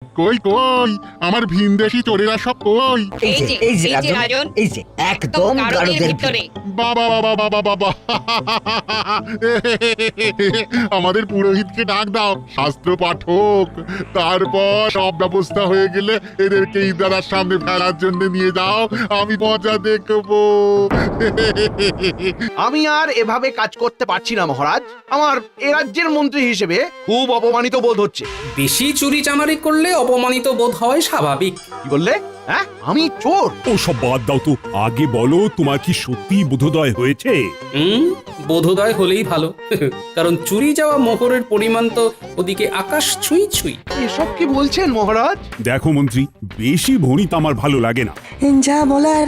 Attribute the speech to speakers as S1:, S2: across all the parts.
S1: কই কই আমার ভিনদেশি চোরেরা সব কই?
S2: এই যে রাজন, এই যে একদম গারদের ভিতরে।
S1: বাবা বাবা বাবা বাবা আমাদের পুরোহিতকে ডাক দাও, শাস্ত্র পাঠক। তারপর সব ব্যবস্থা হয়ে গেলে এদেরকে ইদারার সামনে ফেলার জন্য নিয়ে যাও, আমি মজা দেখবো।
S3: আমি আর এভাবে কাজ করতে পারছি না মহারাজ। আমার এ রাজ্যের মন্ত্রী হিসেবে খুব অপমানিত বোধ হচ্ছে।
S4: বেশি চুরি চামারি করলে অপমানিত বোধ হয় স্বাভাবিক।
S3: কি বললে? হ্যাঁ, আমি চোর?
S5: ওসব বাদ দাও তো, আগে বলো তোমার কি সত্যি বোধোদয় হয়েছে?
S4: বোধোদয় হলেই ভালো। কারণ চুরি যাওয়া মোহরের পরিমাণ তো ওদিকে আকাশ ছুঁই ছুঁই।
S3: এসব কি বলছেন মহারাজ?
S5: দেখো মন্ত্রী, বেশি ভণিত আমার ভালো লাগে না।
S6: যা বলার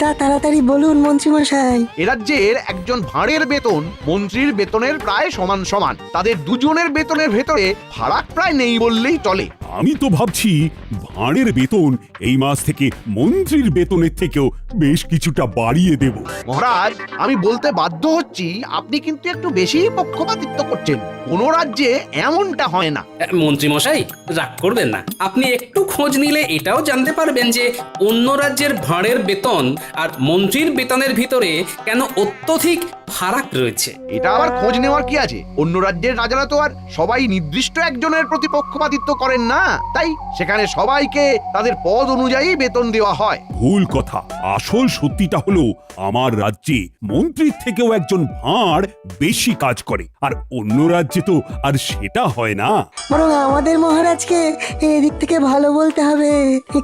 S6: তা তাড়াতাড়ি বলুন মন্ত্রীমশাই।
S3: এ রাজ্যের একজন ভাঁড়ের বেতন মন্ত্রীর বেতনের প্রায় সমান সমান। তাদের দুজনের বেতনের ভেতরে ফারাক প্রায় নেই বললেই চলে।
S5: আমি তো ভাবছি ভাঁড়ের বেতন এই মাস থেকে মন্ত্রীর বেতনের থেকেও বেশ কিছুটা বাড়িয়ে দেব।
S3: মহারাজ, আমি বলতে বাধ্য হচ্ছি, আপনি কিন্তু একটু বেশি পক্ষপাতিত্ব করছেন। কোন রাজ্যে এমনটা হয় না।
S4: মন্ত্রী মশাই রাগ করবেন না, আপনি একটু খোঁজ নিলে এটাও জানতে পারবেন যে অন্য রাজ্যের ভাঁড়ের বেতন আর মন্ত্রীর বেতনের ভিতরে কেন অত্যধিক ফারাক রয়েছে।
S3: এটা আবার খোঁজ নেওয়ার কি আছে? অন্য রাজ্যের রাজারা তো আর সবাই নির্দিষ্ট একজনের প্রতি পক্ষপাতিত্ব করেন না, তাই সেখানে সবাইকে তাদের পদ অনুযায়ী বেতন দেওয়া হয়।
S5: ভুল কথা। আসল সত্যিটা হলো আমার রাজ্যে মন্ত্রীর থেকেও একজন ভাঁড় বেশি কাজ করে, আর অন্য রাজ্যে তো আর সেটা হয় না।
S6: বরং আমাদের মহারাজকে এদিক থেকে ভালো বলতে হবে,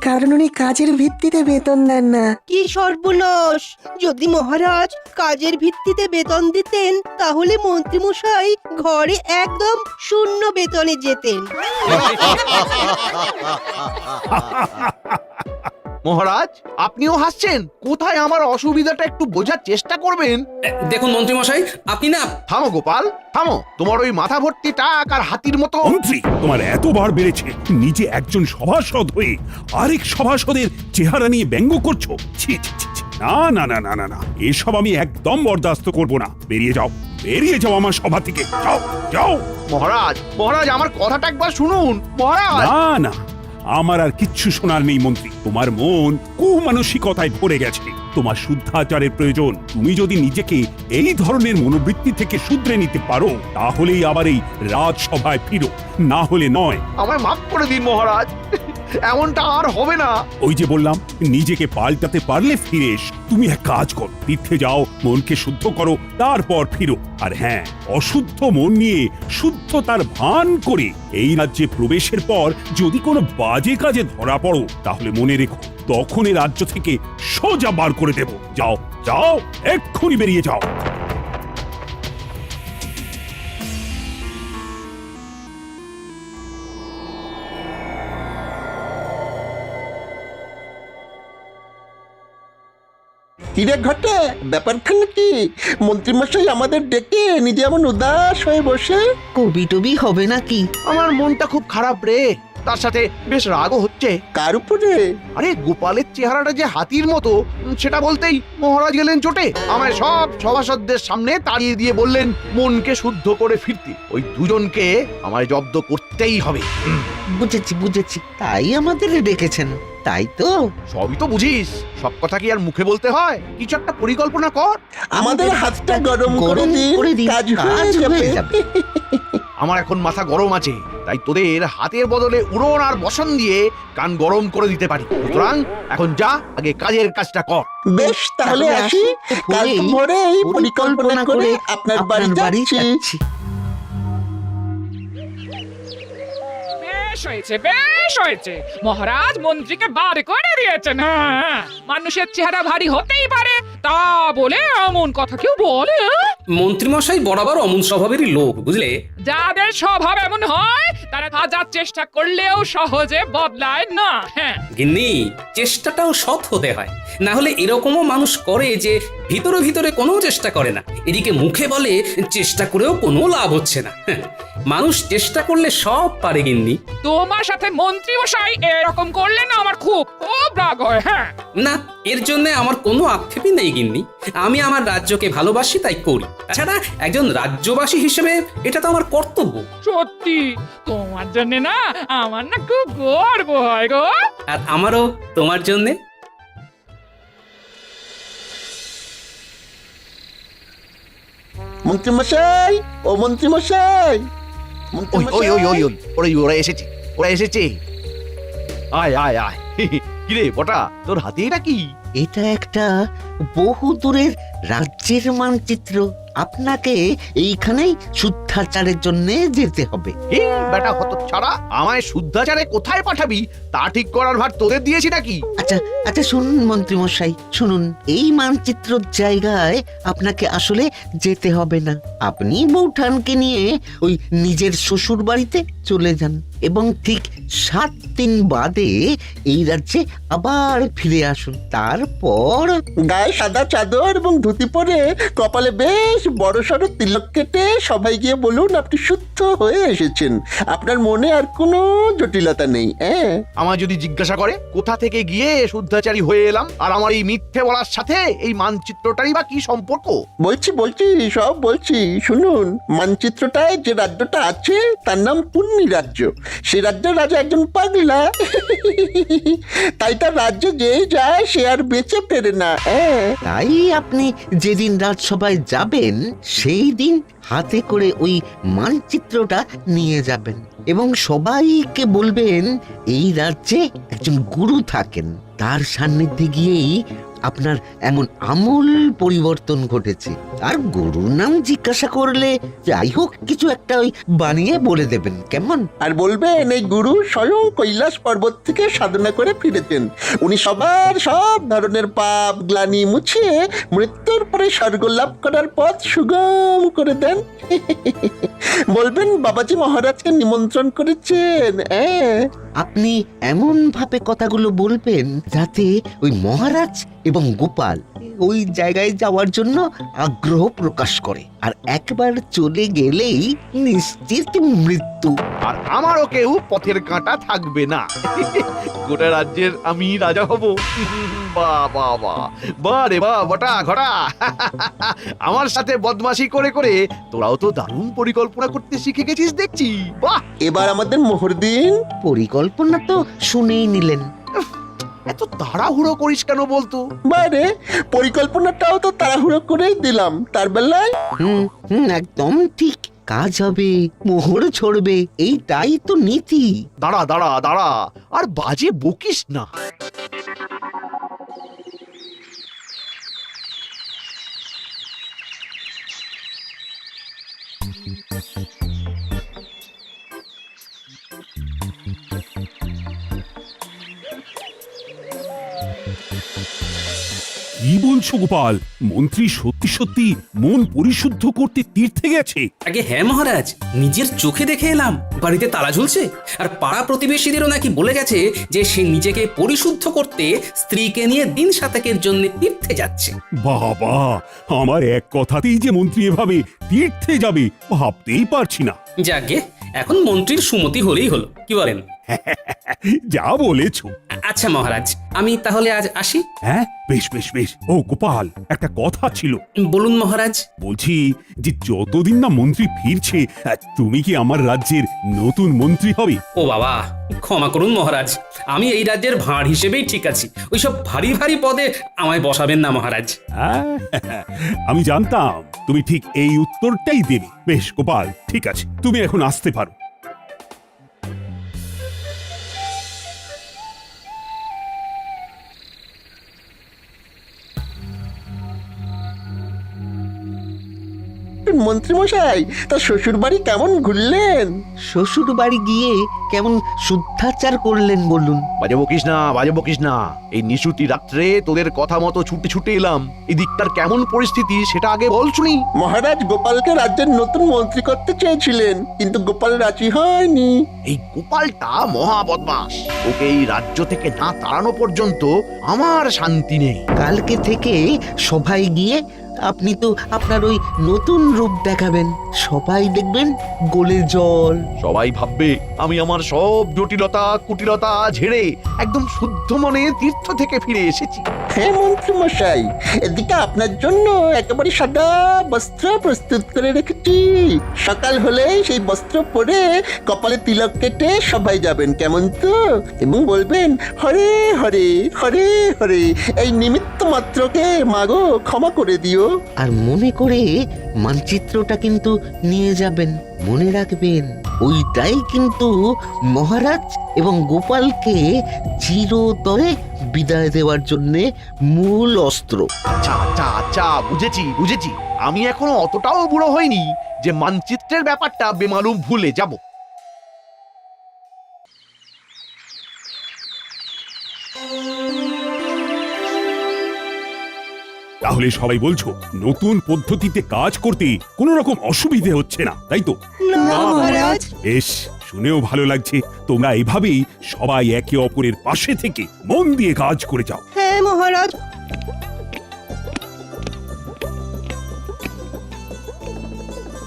S6: কারণ উনি কাজের ভিত্তিতে বেতন দেন না।
S7: কি সর্বনাশ! যদি মহারাজ কাজের ভিত্তিতে বেতন দিতেন তাহলে মন্ত্রীমশাই ঘরে একদম শূন্য বেতনে যেতেন।
S3: মহারাজ, আপনিও হাসছেন? কোথায় আমার অসুবিধাটা একটু বোঝার চেষ্টা করবেন।
S4: দেখুন মন্ত্রী মশাই, আপনি না।
S3: থামো গোপাল, থামো। তোমার ওই মাথা ভর্তি টাক আর হাতির মতো।
S5: মন্ত্রী, তোমার এতবার বেড়েছে, নিজে একজন সভাসদ হয়ে আরেক সভাসদের চেহারা নিয়ে ব্যঙ্গ করছো। ছি ছি ছি ছি। না না না না না না, এসব আমি একদম বরদাস্ত করব না। বেরিয়ে যাও, বেরিয়ে যাও আমার সভা থেকে। যাও যাও।
S3: মহারাজ, মহারাজ, আমার কথাটা একবার শুনুন। মহারাজ,
S5: না না, আমার আর কিচ্ছু শোনার নেই মন্ত্রী। তোমার মন কুমানসিকতায় ভরে গেছে। তোমার শুদ্ধাচারের প্রয়োজন। তুমি যদি নিজেকে এই ধরনের মনোবৃত্তি থেকে শুধরে নিতে পারো, তাহলেই আবার এই রাজসভায় ফিরো, না হলে নয়।
S3: আমায় মাফ করে দিন মহারাজ, এমনটা আর হবে না।
S5: ওই যে বললাম, নিজেকে পাল্টাতে পারলে ফিরে এসো। তুমি এক কাজ করো, তীর্থে যাও, মনকে শুদ্ধ করো, তারপর ফিরো। আর হ্যাঁ, অশুদ্ধ মন নিয়ে শুদ্ধতার ভান করে এই রাজ্যে প্রবেশের পর যদি কোনো বাজে কাজে ধরা পড়ো, তাহলে মনে রেখো, তখন এই রাজ্য থেকে সোজা বার করে দেব। যাও যাও, এক্ষুনি বেরিয়ে যাও।
S8: কিরে ঘটে, ব্যাপারখানে কি? মন্ত্রীমশাই আমাদের ডেকে নিজে এমন উদাস হয়ে বসে।
S2: কবি টবি হবে নাকি?
S3: আমার মনটা খুব খারাপ রে, তার সাথে বেশ রাগও হচ্ছে।
S8: কার উপরে?
S3: আরে গোপালের চেহারাটা যে হাতির মতো, সেটা বলতেই মহারাজ গেলেন চোটে। আমায় সব সভাসদদের সামনে তাড়িয়ে দিয়ে বললেন মনকে শুদ্ধ করে ফিরতে। ওই দুজনকে আমায় জব্দ করতেই হবে।
S2: বুঝেছি বুঝেছি, তাই আমাদের ডেকেছেন, তাই তো?
S3: সবই তো বুঝিস, সব কথা কি আর মুখে বলতে হয়? কিছু একটা পরিকল্পনা কর।
S8: আমাদের হাতটা গরম করে দিন, কাজ হয়ে যাবে।
S3: আমার এখন মাথা গরম আছে, তাই তোদের হাতের বদলে উড়ন আর বসন দিয়ে কান গরম করে দিতে পারি। সুতরাং এখন যা, আগে কাজের কাজটা কর।
S8: বেশ, তাহলে আসি। কাল ভোরে এই পরিকল্পনা করে আপনার বাড়ি যাচ্ছি।
S9: বেশ হয়েছে, মহারাজ মন্ত্রীকে বার করে দিয়েছেন। হ্যাঁ, মানুষের চেহারা ভারী হতেই পারে, তা বলে এমন কথা কেউ বলে?
S4: মন্ত্রী মশাই বরাবর অমন স্বভাবেরই লোক, বুঝলে।
S9: যাদের স্বভাব এমন হয় তারা হাজার চেষ্টা করলেও সহজে বদলায় না। হ্যাঁ
S4: গিন্নি, চেষ্টাটাও সৎ হতে হয়, না হলে এরকমও মানুষ করে যে ভিতরে ভিতরে কোনো চেষ্টা করে না, এদিকে মুখে বলে চেষ্টা করেও কোনো লাভ হচ্ছে না। হ্যাঁ, মানুষ চেষ্টা করলে সব পারে গিন্নি।
S9: তোমার সাথে মন্ত্রী মশাই এরকম করলে না আমার খুব খুব রাগ হয়। হ্যাঁ,
S4: না, এর জন্য আমার কোনো আক্ষেপই নেই গিন্নি। আমি আমার রাজ্যকে ভালোবাসি, তাই করি। তাছাড়া একজন রাজ্যবাসী হিসেবে এটা তো আমার কর্তব্য।
S9: সত্যি তোমার জন্য না আমার না খুব গর্ব হয় গো।
S4: আর আমারও তোমার জন্যে।
S8: মন্ত্রীমশাই, ও মন্ত্রীমশাই,
S3: ওই ওই ওই ওই
S8: মন্ত্রীমশাই।
S3: ওই, ওরা এসেছে, ওরা এসেছে। আয় আয় আয় কিরে বটা, তোর হাতে এটা কি?
S2: এটা একটা বহু দূরের রাজ্যের মানচিত্র। আপনাকে এইখানেই শুদ্ধাচারের জন্য যেতে হবে।
S3: এই বেটা হত ছাড়া, আমায় শুদ্ধাচারে কোথায় পাঠাবি তা ঠিক করার ভার তোদের দিয়েছি নাকি?
S2: আচ্ছা আচ্ছা, শুনুন মন্ত্রী মশাই, শুনুন। এই মানচিত্রর জায়গায় আপনাকে আসলে যেতে হবে না। আপনি বৌঠানকে নিয়ে ওই নিজের শ্বশুর বাড়িতে চলে যান এবং ঠিক 7 দিন বাদে এই রাজ্যে আবার ফিরে আসুন। তারপর
S8: গায়ে সাদা চাদর এবং ধুতি পরে কপালে বেশ বড় সড়ো তিলক কেটে সবাই গিয়ে বলুন আপনি শুদ্ধ হয়ে এসেছেন, আপনার মনে আর কোনো জটিলতা নেই। হ্যাঁ,
S3: আমায় যদি জিজ্ঞাসা করে কোথা থেকে গিয়ে শুদ্ধাচারী হয়ে এলাম, আর আমার এই মিথ্যে বলার সাথে এই মানচিত্রটারই বা কি সম্পর্ক?
S8: বলছি সব বলছি, শুনুন। মানচিত্রটায় যে রাজ্যটা আছে তার নাম পুণ্যি রাজ্য। সে রাজ্যের রাজা একজন পাগলা, তাই তার রাজ্যে যেই যায় সে আর বেঁচে ফেরে না। হ্যাঁ,
S2: তাই আপনি যেদিন রাজসভায় যাবেন সেই দিন হাতে করে ওই মানচিত্রটা নিয়ে যাবেন এবং সবাইকে বলবেন এই রাজ্যে একজন গুরু থাকেন, তার সান্নিধ্যে গিয়েই আপনার এমন আমূল পরিবর্তন ঘটেছে। আর গুরুর নাম জিজ্ঞাসা করলে যাই হোক কিছু একটা ওই বানিয়ে বলে দেবেন, কেমন?
S8: আর বলবেন এই গুরু স্বয়ং কৈলাস পর্বত থেকে সাধনা করে ফিরেছেন। উনি সবার সব ধরনের পাপ গ্লানি মুছিয়ে মৃত্যুর পরে স্বর্গ লাভ করার পথ সুগম করে দেন। বলবেন বাবাজি মহারাজকে নিমন্ত্রণ করেছেন। হ্যাঁ,
S2: আপনি এমন ভাবে কথাগুলো বলবেন যাতে ওই মহারাজ এবং গোপাল ওই জায়গায় যাওয়ার জন্য আগ্রহ প্রকাশ করে, আর একবার চলে গেলেই নিশ্চিত মৃত্যু।
S3: আর আমারও কেউ পথের কাঁটা থাকবে না। গোটা রাজ্যের আমি রাজা হব। বাহ বাহ বাহ, বাহ রে বাহ বটা ঘটা। আমার সাথে বদমাশি করে করে তোরাও তো দারুণ পরিকল্পনা করতে শিখে গেছিস দেখছি। বাহ,
S8: এবার আমাদের মোহর দিন।
S2: পরিকল্পনা তো শুনেই নিলেন।
S3: এত তাড়াহুড়ো করিস কেন বলতো?
S8: বাইরে পরিকল্পনাটাও তো তাড়াহুড়ো করেই দিলাম তার বেলায়।
S2: একদম ঠিক। কাজ হবে, মোহর ছড়বে, এইটাই তো নীতি।
S3: দাঁড়া দাঁড়া দাঁড়া, আর বাজে বকিস না।
S5: কি বলছো গোপাল? মন্ত্রী সত্যি সত্যি মন পরিশুদ্ধ করতে তীর্থে গেছে?
S4: আগে হ্যাঁ মহারাজ, নিজের চোখে দেখে এলাম। বাড়িতে তালা ঝুলছে, আর পাড়া প্রতিবেশীদেরও নাকি বলে গেছে যে সে নিজেকে পরিশুদ্ধ করতে স্ত্রীকে নিয়ে দিন সাতেকের জন্য তীর্থে যাচ্ছে।
S5: বাবা, আমার এক কথাতেই যে মন্ত্রী এভাবে তীর্থে যাবে ভাবতেই পারছি না।
S4: যাকে এখন মন্ত্রীর সুমতি হলেই হলো, কি বলেন?
S5: যা বলেছো।
S4: আচ্ছা মহারাজ, আমি তাহলে আজ আসি।
S5: হ্যাঁ, বেশ বেশ বেশ। ও গোপাল, একটা কথা ছিল।
S4: বলুন মহারাজ।
S5: বলছি যে যতদিন না মন্ত্রী ফিরছে তুমি কি আমার রাজ্যের নতুন মন্ত্রী হবে?
S4: ও বাবা, ক্ষমা করুন মহারাজ, আমি এই রাজ্যের ভাঁড় হিসেবেই ঠিক আছি। ওইসব ভারী ভারী পদে আমায় বসাবেন না মহারাজ।
S5: আমি জানতাম তুমি ঠিক এই উত্তরটাই দেবে। বেশ গোপাল, ঠিক আছে, তুমি এখন আসতে পারো।
S8: মন্ত্রীমশাই, তা শ্বশুর বাড়ি কেমন ঘুরলেন?
S2: শ্বশুর বাড়ি গিয়ে কেমন শুদ্ধাচার করলেন বলুন?
S3: বাজে বকিস না, বাজে বকিস না। এই নিশুতি রাত্রে তোদের কথা মতো ছুটে ছুটে এলাম। এদিকটার কেমন পরিস্থিতি সেটা আগে বল শুনি।
S8: মহারাজ গোপালকে রাজ্যের নতুন মন্ত্রী করতে চেয়েছিলেন, কিন্তু গোপাল রাজি হয়নি।
S3: এই গোপালটা মহা বদমাস। ওকে এই রাজ্য থেকে না তাড়ানো পর্যন্ত আমার শান্তি নেই।
S2: কালকে থেকে সবাই গিয়ে আপনি তো আপনার ওই নতুন রূপ দেখাবেন, সবাই দেখবেন গোলে জল।
S3: সবাই ভাববে আমি আমার সব জটিলতা কুটিলতা ঝেড়ে একদম শুদ্ধ মনে তীর্থ থেকে ফিরে এসেছি।
S8: হ্যাঁ মন্ত্রীমশাই, এদিকে আপনার জন্য একেবারে সাদা বস্ত্র প্রস্তুত করে রেখেছি। সকাল হলেই সেই বস্ত্র পরে কপালে তিলক কেটে সবাই যাবেন, কেমন তো? এবং বলবেন হরে হরে হরে হরে, এই নিমিত্ত মাত্রকে মাগো ক্ষমা করে দিও।
S2: আর মনে করে মানচিত্রটা কিন্তু নিয়ে যাবেন, মনে রাখবেন ওইটাই কিন্তু মহারাজ এবং গোপালকে চিরতরে বিদায় দেওয়ার জন্য মূল অস্ত্র।
S3: আচ্ছা আচ্ছা আচ্ছা, বুঝেছি বুঝেছি। আমি এখনো অতটাও বুড়ো হইনি যে মানচিত্রের ব্যাপারটা বেমালুম ভুলে যাব।
S5: তাহলে সবাই বলছো নতুন পদ্ধতিতে কাজ করতে কোনো রকম অসুবিধে হচ্ছে না, তাই তো?
S7: না মহারাজ।
S5: বেশ, শুনেও ভালো লাগছে। তোমরা এভাবেই সবাই একে অপরের পাশে থেকে মন দিয়ে কাজ করে যাও।
S7: হ্যাঁ মহারাজ।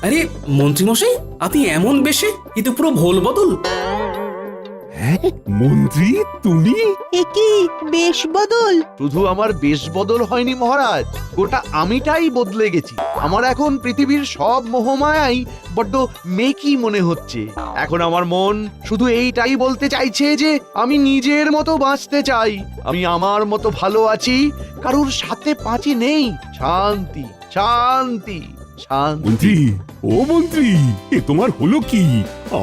S4: আরে মন্ত্রীমশাই, আপনি এমন বেশে, কিন্তু পুরো ভোল বদল।
S5: হ্যাঁ মন্ত্রী, তুমি?
S7: একি বেশ বদল।
S3: শুধু আমার বেশ বদল হয়নি মহারাজ, গোটা আমিটাই বদলে গেছি। আমার এখন পৃথিবীর সব মোহমায়াই বড্ড মেকি মনে হচ্ছে। এখন আমার মন শুধু এইটাই বলতে চাইছে যে আমি নিজের মতো বাঁচতে চাই। আমি আমার মতো ভালো আছি, কারুর সাথে পাঁচি নেই। শান্তি শান্তি শান্তি।
S5: মন্ত্রী, ও মন্ত্রী, এ তোমার হলো কি?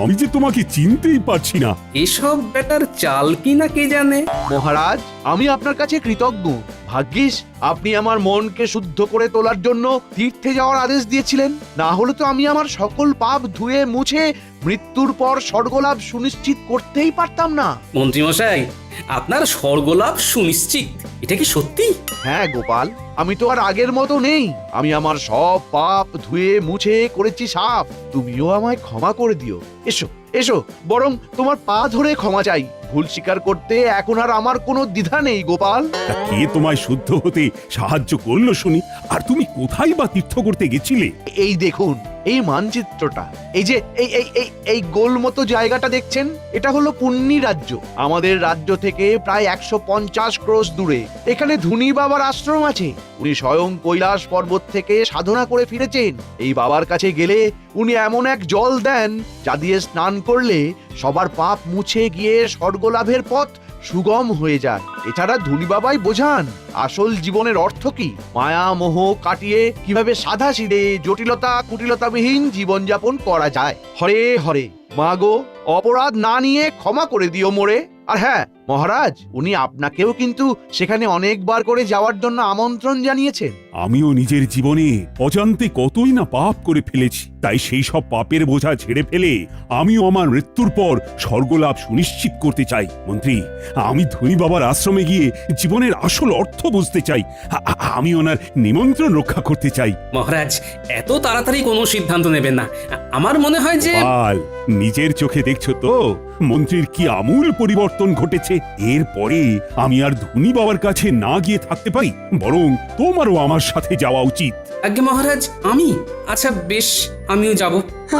S5: আমি যে তোমাকে চিনতেই পারছি না।
S4: এসব ব্যাটার চাল কি না কে জানে।
S3: মহারাজ, আমি আপনার কাছে কৃতজ্ঞ। ভাগ্যিস আপনি আমার মনকে শুদ্ধ করে তোলার জন্য তীর্থে যাওয়ার আদেশ দিয়েছিলেন। না হলে তো আমি আমার সকল পাপ ধুয়ে মুছে মৃত্যুর পর স্বর্গলাভ সুনিশ্চিত করতেই পারতাম না।
S4: মন্ত্রীমশাই, আপনার স্বর্গলাভ সুনিশ্চিত, এটা কি সত্যি?
S3: হ্যাঁ গোপাল, আমি তো আর আগের মতো নেই। আমি আমার সব পাপ ধুয়ে মুছে করেছি সাফ। তুমিও আমায় ক্ষমা করে দিও। এসো এসো, বরং তোমার পা ধরে ক্ষমা চাই। ভুল স্বীকার করতে এখন আর আমার কোনো দ্বিধা নেই গোপাল।
S5: তা কে তোমায় শুদ্ধ হতে সাহায্য করলো শুনি? আর তুমি কোথায় বা তীর্থ করতে গেছিলে?
S3: এই দেখুন এই মানচিত্রটা, এই যে এই এই এই এই গোল মতো জায়গাটা দেখছেন, এটা হলো পুণ্যি রাজ্য। আমাদের রাজ্য থেকে প্রায় 150 ক্রোশ দূরে এখানে ধুনি বাবার আশ্রম আছে। উনি স্বয়ং কৈলাস পর্বত থেকে সাধনা করে ফিরেছেন। এই বাবার কাছে গেলে উনি এমন এক জল দেন যা দিয়ে স্নান করলে সবার পাপ মুছে গিয়ে স্বর্গলাভের পথ সুগম হয়ে যায়। এছাড়া ধুনি বাবাই বোঝান আসল জীবনের অর্থ কি, মায়া মোহ কাটিয়ে কিভাবে সাদা সিধে জটিলতা কুটিলতাবিহীন জীবনযাপন করা যায়। হরে হরে, মাগো অপরাধ না নিয়ে ক্ষমা করে দিও মোরে। আর হ্যাঁ মহারাজ, উনি আপনাকেও কিন্তু সেখানে অনেকবার করে যাওয়ার জন্য আমন্ত্রণ জানিয়েছেন।
S5: আমিও নিজের জীবনে অজান্তে কতই না পাপ করে ফেলেছি, তাই সেই সব পাপের বোঝা ছেড়ে ফেলে আমিও আমার মৃত্যুর পর স্বর্গলাভ সুনিশ্চিত করতে চাই। মন্ত্রী, আমি ধনী বাবার আশ্রমে গিয়ে জীবনের আসল অর্থ বুঝতে চাই। আমি ওনার নিমন্ত্রণ রক্ষা করতে চাই।
S4: মহারাজ, এত তাড়াতাড়ি কোনো সিদ্ধান্ত নেবেন না। আমার মনে হয় যে
S5: পাল, নিজের চোখে দেখছো তো মন্ত্রীর কি আমূল পরিবর্তন ঘটেছে। এরপরে আমি আর ধনী বাবার কাছে না গিয়ে থাকতে পারি, বরং তোমারও আমার সাথে যাওয়া উচিত।
S4: আজ্ঞে মহারাজ, আমি? আচ্ছা বেশ, আমিও যাব।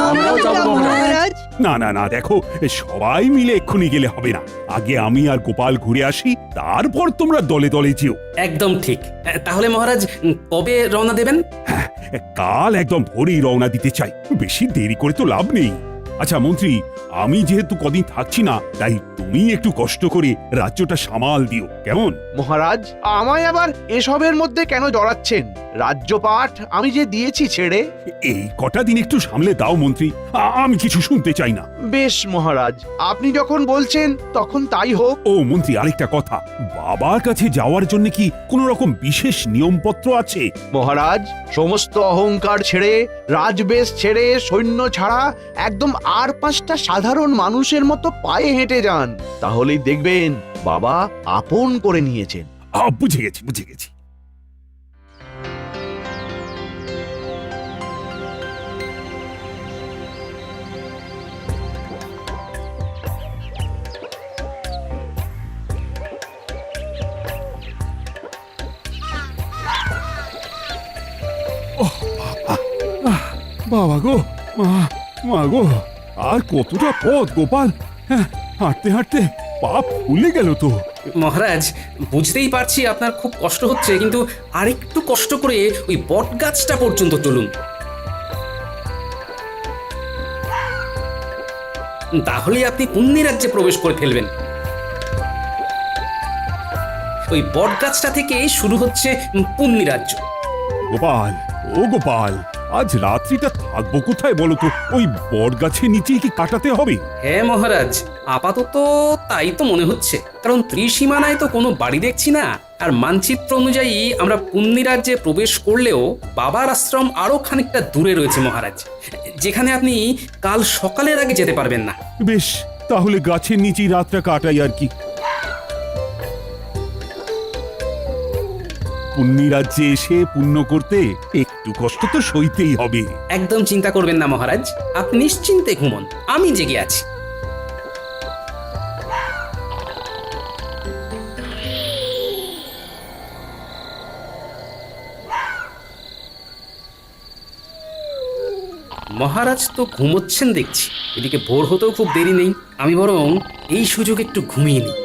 S7: আমরাও যাব মহারাজ।
S5: না না না, দেখো, সবাই মিলে এক্ষুনি গেলে হবে না। আগে আমি আর গোপাল ঘুরে আসি, তারপর তোমরা দলে দলে যেও।
S4: একদম ঠিক। তাহলে মহারাজ কবে রওনা দেবেন?
S5: হ্যাঁ, কাল একদম ভোরেই রওনা দিতে চাই, বেশি দেরি করে তো লাভ নেই। আচ্ছা মন্ত্রী, আমি যেহেতু কদিন থাকছি না, তাই তুমি একটু কষ্ট করে রাজ্যটা সামাল দিও, কেমন?
S3: মহারাজ, আমায় আবার এসবের মধ্যে কেন জড়াচ্ছেন? রাজ্যপাঠ আমি যে দিয়েছি ছেড়ে।
S5: এই কটা দিন একটু সামলে দাও মন্ত্রী, আমি কিছু শুনতে চাই না।
S3: বেশ মহারাজ, আপনি যখন বলছেন তখন তাই হোক।
S5: ও মন্ত্রী, আরেকটা কথা, বাবার কাছে যাওয়ার জন্য কি কোনো রকম বিশেষ নিয়মপত্র আছে?
S3: মহারাজ, সমস্ত অহংকার ছেড়ে, রাজবেশ ছেড়ে, সৈন্য ছাড়া একদম আর 5টা সাধারণ মানুষের মতো পায়ে হেঁটে যান, তাহলেই দেখবেন বাবা আপন করে নিয়েছেন।
S5: বুঝে গেছি, বুঝে গেছি। বাবা গো, মা গো, আর কতটা পথ গোপাল! হ্যাঁ, হাঁটতে হাঁটতে পা ফুলে গেল তো।
S4: মহারাজ, বুঝতেই পারছি আপনার খুব কষ্ট হচ্ছে, কিন্তু আরেকটু কষ্ট করে ওই বট গাছটা পর্যন্ত চলুন, তাহলে আপনি পুণ্যি রাজ্যে প্রবেশ করে ফেলবেন। ওই বট গাছটা থেকে শুরু হচ্ছে পুণ্যি রাজ্য।
S5: গোপাল, ও গোপাল, আজ রাত্রিটা থাকবো কোথায় বলো তো? ওই বট গাছের নিচেই কি কাটাতে হবে?
S4: হ্যাঁ মহারাজ, আপাতত তাই তো মনে হচ্ছে, কারণ ত্রিসীমানায় তো কোনো বাড়ি দেখছি না। আর মানচিত্র অনুযায়ী আমরা পুণ্যি রাজ্যে প্রবেশ করলেও বাবার আশ্রম আরো খানিকটা দূরে রয়েছে মহারাজ, যেখানে আপনি কাল সকালের আগে যেতে পারবেন না।
S5: বেশ, তাহলে গাছের নিচেই রাতটা কাটাই আর কি। পুণ্যি রাজ্যে এসে পুণ্য করতে একটু কষ্ট তো সইতেই হবে।
S4: একদম চিন্তা করবেন না মহারাজ, আপনি নিশ্চিন্তে ঘুমন, আমি জেগে আছি। মহারাজ তো ঘুমোচ্ছেন দেখছি, এদিকে ভোর হতেও খুব দেরি নেই, আমি বরং এই সুযোগ একটু ঘুমিয়ে নিই।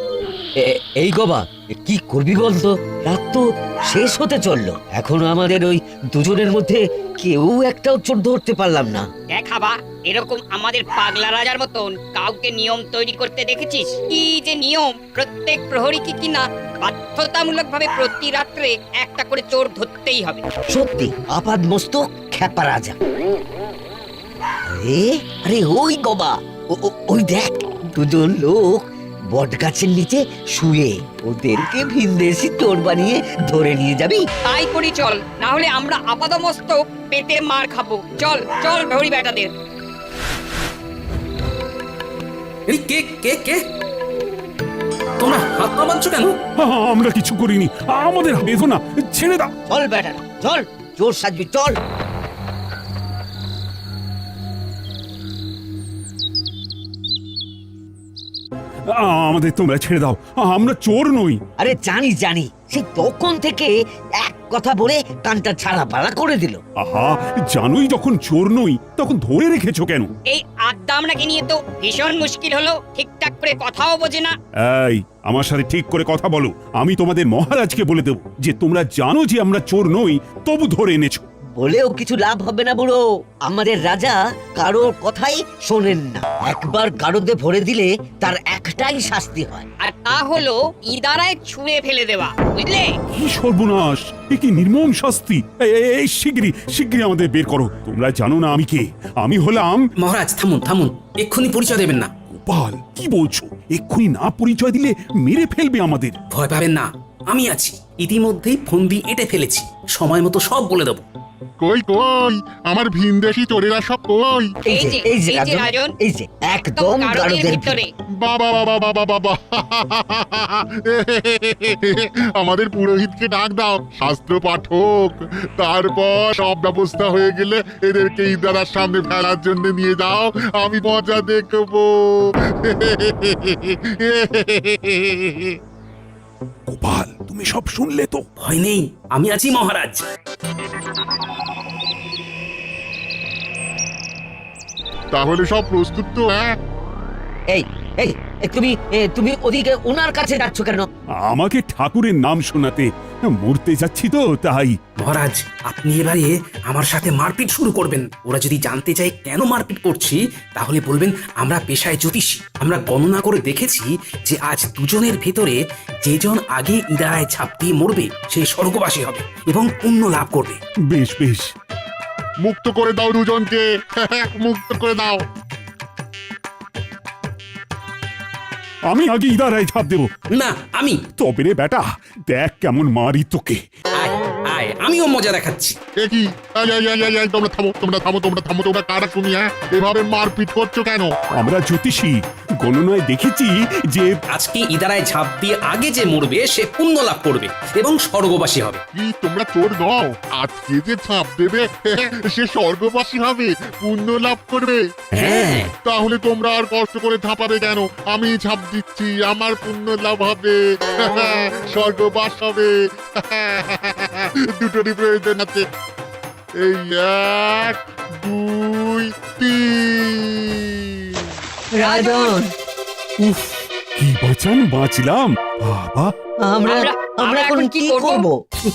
S2: এই গবা, কি করবি বলতো? রাত তো শেষ হতে চললো, এখনো আমাদের ওই দুজনের মধ্যে কেউ একটাও চোর ধরতে পারলাম না।
S10: দেখাবা, এরকম আমাদের পাগলা রাজার মতন কাউকে নিয়ম তৈরি করতে দেখেছিস? কি যে নিয়ম, প্রত্যেক প্রহরীকে কিনা বাধ্যতামূলক ভাবে প্রতি রাত্রে একটা করে চোর ধরতেই হবে।
S2: সত্যি আপাদ মস্তক খ্যাপা রাজা। আরে আরে ওই গবা, ওই দেখ, দুজন লোক বট গাছের নিচে শুয়ে, ওদেরকে ভিনদেশি চোর বানিয়ে ধরে নিয়ে যাবি?
S10: তাই করি চল, না হলে আমরা আপাদমস্তক পেটে মার খাবো। চল চল ভৌরি বেটাদের।
S4: এই কে কে কে তোমরা হাত পা বাঁধছো কেন?
S5: আমরা কিছু করিনি, আমাদের বেঁধো না, ছেড়ে দাও।
S2: চল বেটা, চল, চোর সাজবি, চল।
S5: আমাদের তোমরা ছেড়ে দাও, আমরা চোর নই।
S2: আরে জানি জানি, সে তখন থেকে এক কথা বলে কানটা ছাড়া পালা করে দিল।
S5: আহা, জানোই যখন চোর নই তখন ধরে রেখেছো কেন?
S10: এই আদ্দামরাকে নিয়ে তো ভীষণ মুশকিল হলো, ঠিকঠাক করে কথাও বোঝে না।
S5: এই, আমার সাথে ঠিক করে কথা বলো, আমি তোমাদের মহারাজকে বলে দেব যে তোমরা জানো যে আমরা চোর নই, তবু ধরে এনেছো।
S2: বলেও কিছু লাভ হবে না বুড়ো, আমাদের রাজা কারোর কথাই শোনেন না। একবার গারদে ভরে দিলে তার একটাই শাস্তি হয়,
S10: আর তা হলো ইদারায় ছুঁড়ে ফেলে দেওয়া, বুঝলে?
S5: কি সর্বনাশ, এ কি নির্মম শাস্তি! এই শিগগিরই শিগগিরই আমাদের বের করো। তোমরা জানো না আমি কে? আমি হলাম...
S4: মহারাজ থামুন থামুন, এক্ষুনি পরিচয় দেবেন না।
S5: গোপাল, কি বলছো? এক্ষুনি না পরিচয় দিলে মেরে ফেলবে আমাদের।
S4: ভয় পাবেন না, আমি আছি, ইতিমধ্যেই ফন্দি এঁটে ফেলেছি, সময় মতো সব বলে দেবো।
S1: কই কই আমার ভিনদেশি চোরেরা সব কই?
S2: এই যে রাজন, এই যে একদম গারদের ভিতরে।
S1: বাবা বাবা বাবা বাবা, আমাদের পুরোহিতকে ডাক দাও, শাস্ত্র পাঠক। তারপর সব ব্যবস্থা হয়ে গেলে এদেরকে ইদারার সামনে ফেলার জন্য নিয়ে যাও, আমি মজা দেখবো।
S5: গোপাল, তুমি সব শুনলে তো?
S4: ভয় নেই, আমি আছি মহারাজ।
S1: তাহলে সব প্রস্তুত তো? হ্যাঁ,
S2: এই এই তুমি ওদিকে ওনার কাছে যাচ্ছ কেন?
S5: আমাকে ঠাকুরের নাম শোনাতে, মরতে যাচ্ছি তো তাই।
S4: মহারাজ, আপনি এবারে আমার সাথে মারপিট শুরু করবেন। ওরা যদি জানতে চায় কেন মারপিট করছি, তাহলে বলবেন আমরা পেশায় জ্যোতিষী। আমরা গণনা করে দেখেছি যে আজ দুজনের ভেতরে যেজন আগে ইদারায় ছাপ দিয়ে মরবে সে স্বর্গবাসী হবে এবং পুণ্য লাভ করবে।
S5: বেশ বেশ,
S1: মুক্ত করে দাও দুজনকে, মুক্ত করে দাও।
S5: আমি আগে ইদারায় ছাপ দেবো।
S4: না, আমি।
S5: তবে রে বেটা, দেখ কেমন মারি তোকে।
S4: আয় আয়, আমিও মজা দেখাচ্ছি।
S1: এ কি? তোমরা থামো, তোমরা থামো, তোমরা থামো, তোমরা কারা শুনি? হ্যাঁ, এভাবে মারপিট করছো কেন?
S5: আমরা জ্যোতিষী গণনায় দেখেছি যে
S4: আজকে ইদারায় ঝাঁপ দিয়ে আগে যে মরবে সে পুণ্য লাভ করবে এবং স্বর্গবাসী হবে।
S1: কি তোমরা চোর নও? আজকে যে ছাপ দেবে সে স্বর্গবাসী হবে, পুণ্য লাভ করবে।
S4: হ্যাঁ।
S1: তাহলে তোমরা আর কষ্ট করে ঝাঁপাবে কেন? আমি ছাপ দিচ্ছি, আমার পুণ্য লাভ হবে, স্বর্গবাস হবে। দুটোরই প্রয়োজন আছে। এই 1 2 3।
S6: রাজন,
S5: উফ, কি বাঁচান বাঁচলাম বাবা।
S10: আমরা এখন কি করব?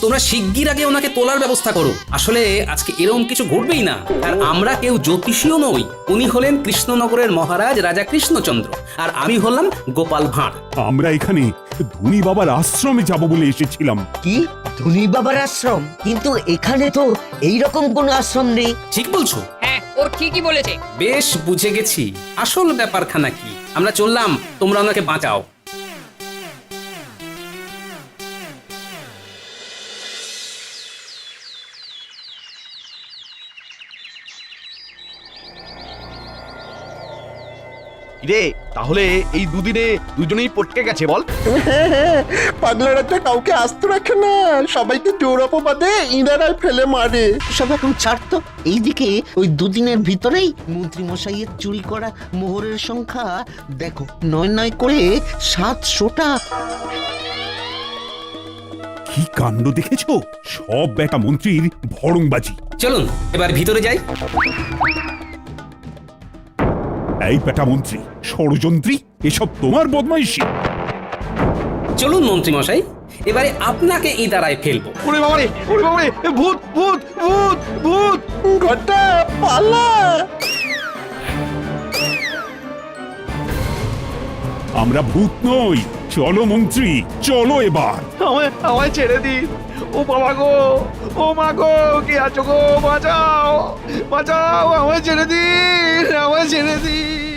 S4: তোমরা শিগগির আগে ওনাকে তোলার ব্যবস্থা করো। আসলে আজকে এরকম কিছু ঘটবেই না। আর আমরা কেউ জ্যোতিষীও নই। উনি হলেন কৃষ্ণনগরের মহারাজ রাজা কৃষ্ণচন্দ্র, আর আমি হলাম গোপাল ভাঁড়।
S5: আমরা এখানে ধনী বাবার আশ্রমে যাব বলে এসেছিলাম।
S2: কি ধনী বাবার আশ্রম? কিন্তু এখানে তো এইরকম কোন আশ্রম নেই।
S4: ঠিক বলছো?
S10: হ্যাঁ, ও ঠিকই বলেছে।
S4: বেশ, বুঝে গেছি আসল ব্যাপারখানা কি। আমরা চললাম, তোমরা ওনাকে বাঁচাও।
S3: রে, তাহলে এই দুদিনে দুজনেই পটকে গেছে বল?
S8: পাগলারা তো কাউকে আস্ত রাখে না, সবাইকে জোর অপবাদে ইনারায় ফেলে মারে।
S2: সব এখন ছাড়তো। এইদিকে ওই দুদিনের ভিতরেই মন্ত্রী মশাইয়ের চুরি করা মোহরের সংখ্যা দেখো, 9 করে 700টা।
S5: কি কাণ্ড দেখেছো? সব বেটা মন্ত্রীর ভড়ংবাজি।
S4: চলুন এবার ভিতরে যাই।
S5: এই বেটা মন্ত্রী, ষড়যন্ত্রী, এসব তোমার বদমাইশি।
S4: চলুন মন্ত্রী মশাই, এবারে আপনাকে ইদারায় ফেলবো।
S3: ওরে বাবারে, ওরে বাবারে, ভূত ভূত ভূত ভূত!
S8: ঘটা পালা।
S5: আমরা ভূত নই। চলো মন্ত্রী, চলো এবার।
S3: আমায় ছেড়ে দিন। ও বাবা গো, ও মা গো, কে আছো গো? বাঁচাও, বাঁচাও, আমায় ছেড়ে দিন, আমায় ছেড়ে দিন।